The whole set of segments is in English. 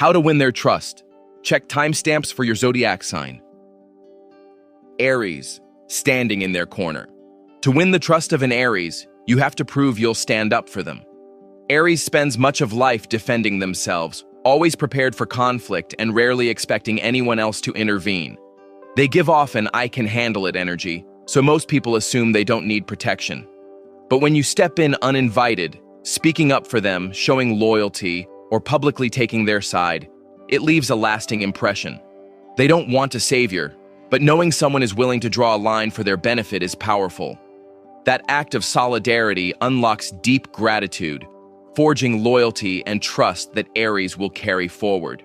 How to win their trust. Check timestamps for your zodiac sign. Aries, standing in their corner. To win the trust of an Aries, you have to prove you'll stand up for them. Aries spends much of life defending themselves, always prepared for conflict and rarely expecting anyone else to intervene. They give off an "I can handle it" energy, so most people assume they don't need protection. But when you step in uninvited, speaking up for them, showing loyalty, or publicly taking their side, it leaves a lasting impression. They don't want a savior, but knowing someone is willing to draw a line for their benefit is powerful. That act of solidarity unlocks deep gratitude, forging loyalty and trust that Aries will carry forward.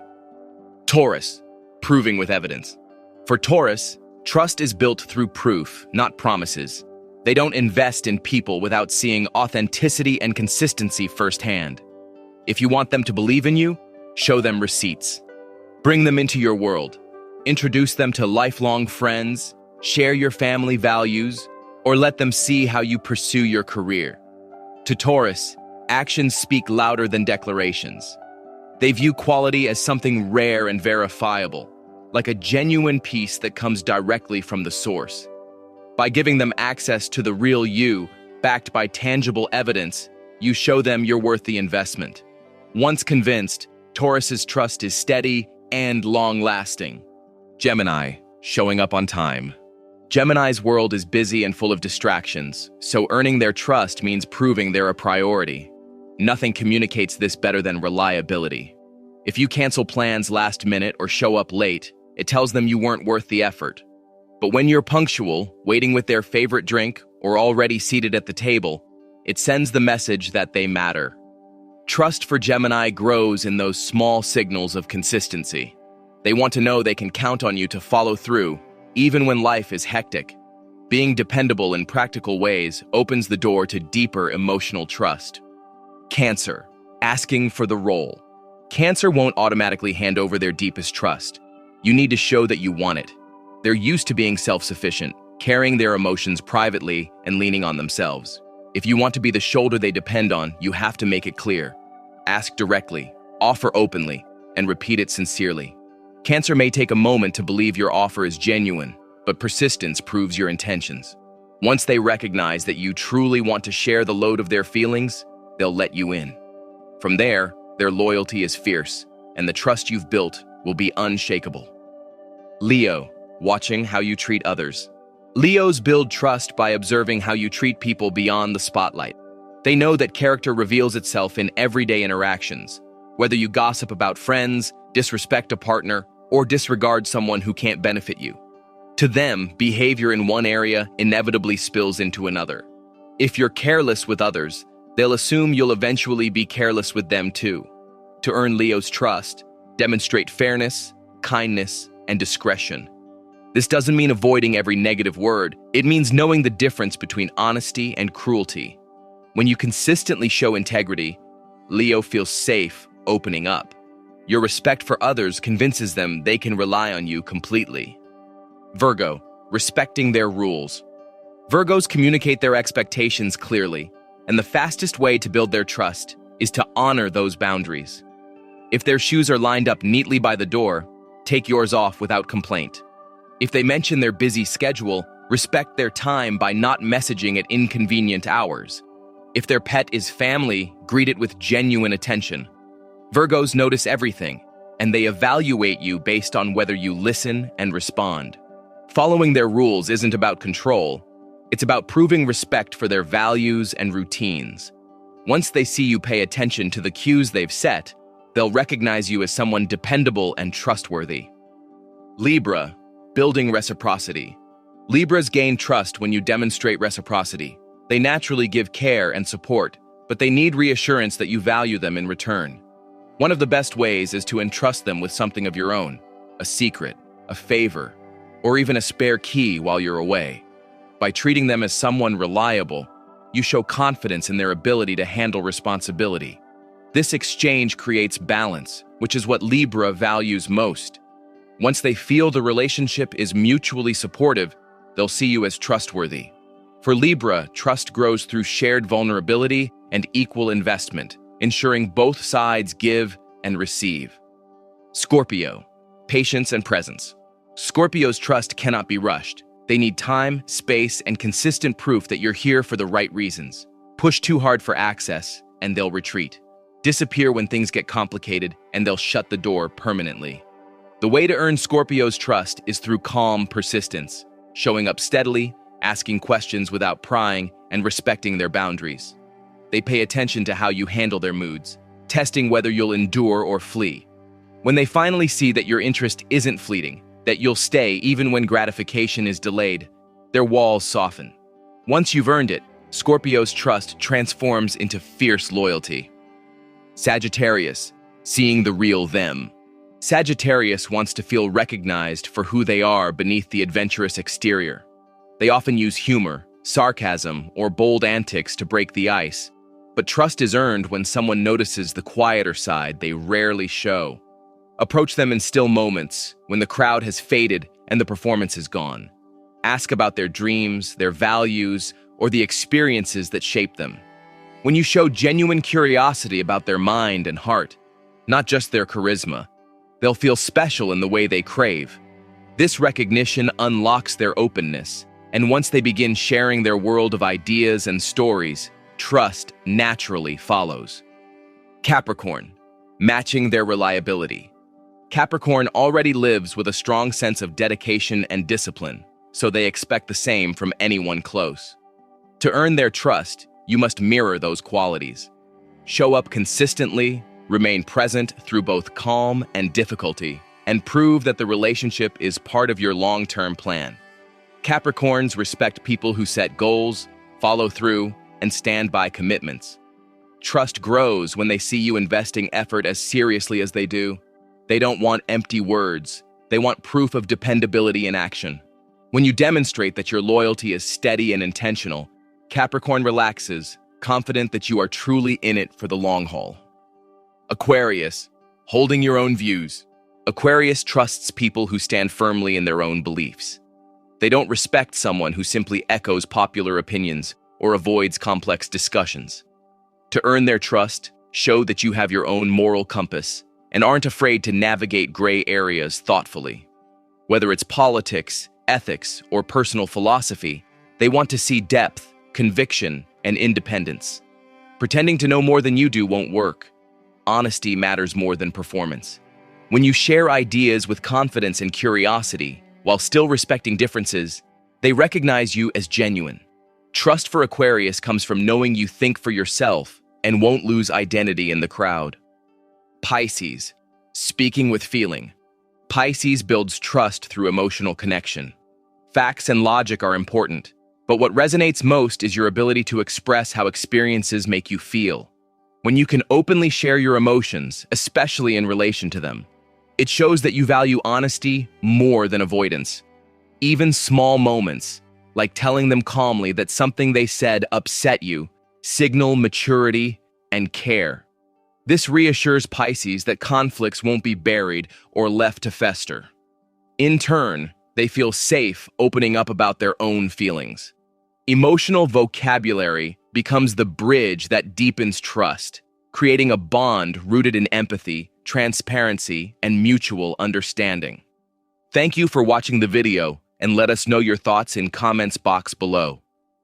Taurus, proving with evidence. For Taurus, trust is built through proof, not promises. They don't invest in people without seeing authenticity and consistency firsthand. If you want them to believe in you, show them receipts. Bring them into your world. Introduce them to lifelong friends, share your family values, or let them see how you pursue your career. To Taurus, actions speak louder than declarations. They view quality as something rare and verifiable, like a genuine piece that comes directly from the source. By giving them access to the real you, backed by tangible evidence, you show them you're worth the investment. Once convinced, Taurus's trust is steady and long-lasting. Gemini, showing up on time. Gemini's world is busy and full of distractions, so earning their trust means proving they're a priority. Nothing communicates this better than reliability. If you cancel plans last minute or show up late, it tells them you weren't worth the effort. But when you're punctual, waiting with their favorite drink, or already seated at the table, it sends the message that they matter. Trust for Gemini grows in those small signals of consistency. They want to know they can count on you to follow through, even when life is hectic. Being dependable in practical ways opens the door to deeper emotional trust. Cancer, asking for the role. Cancer won't automatically hand over their deepest trust. You need to show that you want it. They're used to being self-sufficient, carrying their emotions privately and leaning on themselves. If you want to be the shoulder they depend on, you have to make it clear. Ask directly, offer openly, and repeat it sincerely. Cancer may take a moment to believe your offer is genuine, but persistence proves your intentions. Once they recognize that you truly want to share the load of their feelings, they'll let you in. From there, their loyalty is fierce, and the trust you've built will be unshakable. Leo, watching how you treat others. Leos build trust by observing how you treat people beyond the spotlight. They know that character reveals itself in everyday interactions, whether you gossip about friends, disrespect a partner, or disregard someone who can't benefit you. To them, behavior in one area inevitably spills into another. If you're careless with others, they'll assume you'll eventually be careless with them too. To earn Leo's trust, demonstrate fairness, kindness, and discretion. This doesn't mean avoiding every negative word. It means knowing the difference between honesty and cruelty. When you consistently show integrity, Leo feels safe opening up. Your respect for others convinces them they can rely on you completely. Virgo, respecting their rules. Virgos communicate their expectations clearly, and the fastest way to build their trust is to honor those boundaries. If their shoes are lined up neatly by the door, take yours off without complaint. If they mention their busy schedule, respect their time by not messaging at inconvenient hours. If their pet is family, greet it with genuine attention. Virgos notice everything, and they evaluate you based on whether you listen and respond. Following their rules isn't about control. It's about proving respect for their values and routines. Once they see you pay attention to the cues they've set, they'll recognize you as someone dependable and trustworthy. Libra, building reciprocity. Libras gain trust when you demonstrate reciprocity. They naturally give care and support, but they need reassurance that you value them in return. One of the best ways is to entrust them with something of your own, a secret, a favor, or even a spare key while you're away. By treating them as someone reliable, you show confidence in their ability to handle responsibility. This exchange creates balance, which is what Libra values most. Once they feel the relationship is mutually supportive, they'll see you as trustworthy. For Libra, trust grows through shared vulnerability and equal investment, ensuring both sides give and receive. Scorpio, patience and presence. Scorpio's trust cannot be rushed. They need time, space, and consistent proof that you're here for the right reasons. Push too hard for access, and they'll retreat. Disappear when things get complicated, and they'll shut the door permanently. The way to earn Scorpio's trust is through calm persistence, showing up steadily, asking questions without prying, and respecting their boundaries. They pay attention to how you handle their moods, testing whether you'll endure or flee. When they finally see that your interest isn't fleeting, that you'll stay even when gratification is delayed, their walls soften. Once you've earned it, Scorpio's trust transforms into fierce loyalty. Sagittarius, seeing the real them. Sagittarius wants to feel recognized for who they are beneath the adventurous exterior. They often use humor, sarcasm, or bold antics to break the ice, but trust is earned when someone notices the quieter side they rarely show. Approach them in still moments, when the crowd has faded and the performance is gone. Ask about their dreams, their values, or the experiences that shape them. When you show genuine curiosity about their mind and heart, not just their charisma, they'll feel special in the way they crave. This recognition unlocks their openness, and once they begin sharing their world of ideas and stories, trust naturally follows. Capricorn, matching their reliability. Capricorn already lives with a strong sense of dedication and discipline, so they expect the same from anyone close. To earn their trust, you must mirror those qualities. Show up consistently, remain present through both calm and difficulty, and prove that the relationship is part of your long-term plan. Capricorns respect people who set goals, follow through, and stand by commitments. Trust grows when they see you investing effort as seriously as they do. They don't want empty words. They want proof of dependability in action. When you demonstrate that your loyalty is steady and intentional, Capricorn relaxes, confident that you are truly in it for the long haul. Aquarius, holding your own views. Aquarius trusts people who stand firmly in their own beliefs. They don't respect someone who simply echoes popular opinions or avoids complex discussions. To earn their trust, show that you have your own moral compass and aren't afraid to navigate gray areas thoughtfully. Whether it's politics, ethics, or personal philosophy, they want to see depth, conviction, and independence. Pretending to know more than you do won't work. Honesty matters more than performance. When you share ideas with confidence and curiosity, while still respecting differences, they recognize you as genuine. Trust for Aquarius comes from knowing you think for yourself and won't lose identity in the crowd. Pisces, speaking with feeling. Pisces builds trust through emotional connection. Facts and logic are important, but what resonates most is your ability to express how experiences make you feel. When you can openly share your emotions, especially in relation to them, it shows that you value honesty more than avoidance. Even small moments, like telling them calmly that something they said upset you, signal maturity and care. This reassures Pisces that conflicts won't be buried or left to fester. In turn, they feel safe opening up about their own feelings. Emotional vocabulary becomes the bridge that deepens trust, creating a bond rooted in empathy, transparency, and mutual understanding. Thank you for watching the video, and let us know your thoughts in comments box below.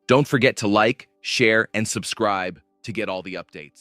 Don't forget to like, share, and subscribe to get all the updates.